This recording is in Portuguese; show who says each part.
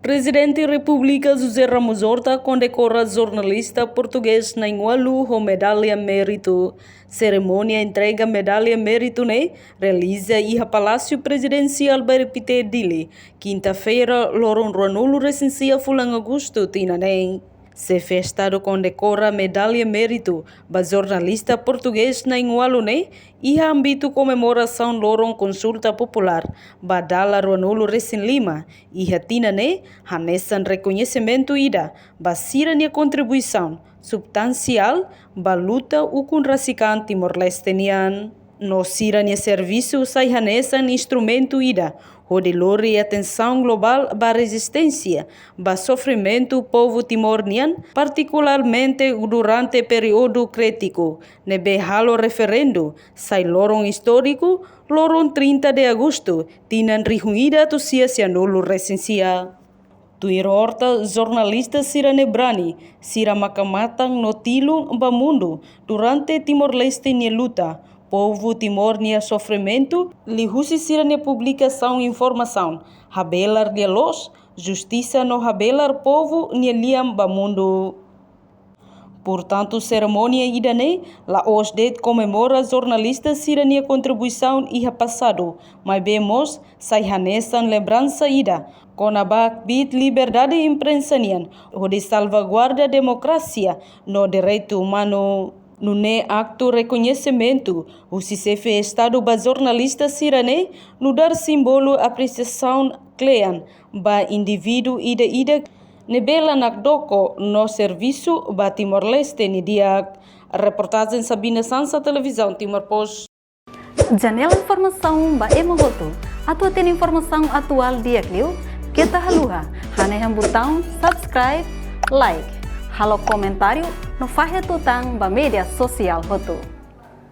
Speaker 1: Presidente da República José Ramos Horta condecora jornalista português na Ingualu com medalha mérito. Cerimônia entrega medalha mérito realiza e Palácio Presidencial Baripite Dili. Quinta-feira, Loron Ranulo recensia Fulan Augusto Tinanem. Se festado condecora medalha mérito ba jornalista português na Ingualu e âmbito comemoração Loron Consulta Popular Badala Ranulo Recém Lima e Hatina hanesan reconhecimento ida basira nia contribuição substancial ba luta ukun rasikan Timor-Leste nian. No sira nia serviço sai hanesan instrumento ida Rodelore atenção global ba resistência, ba sofrimento povo timor-nian, particularmente durante período crítico. Nebe halo referendo, sai lorong histórico, lorong 30 de agosto, tinan rihuida tu sia nolo recensia. Tuir Horta, jornalista Sira Nebrani, Sira Makamatang no tilung ba mundo, durante Timor-Leste nia luta, povo Timor nia sofrimento, lihusi sira nia publicação e informação, habelar dia los, justiça no habelar povo nia liam ba mundo. Portanto, cerimônia idane, la OSDET comemora jornalista sira nia contribuição e passado, mas vemos sai hanesan lembrança ida, com a bit liberdade imprensa nian, onde salvaguarda democracia no direito humano. No acto reconhecimento, o CCF Estado ba jornalista sirane no dar símbolo apreciação clean ba indivíduo ida nebela nakdoko no serviço ba Timor-Leste ni dia. Reportagem Sabina Sansa, televisão Timor-Post.
Speaker 2: Janela informação ba emogoto. Atua tem informação atual dia clio. Kita haluha, haneham botão subscribe, like. Halo comentário no Fahia Tutang ba media sosial hotu.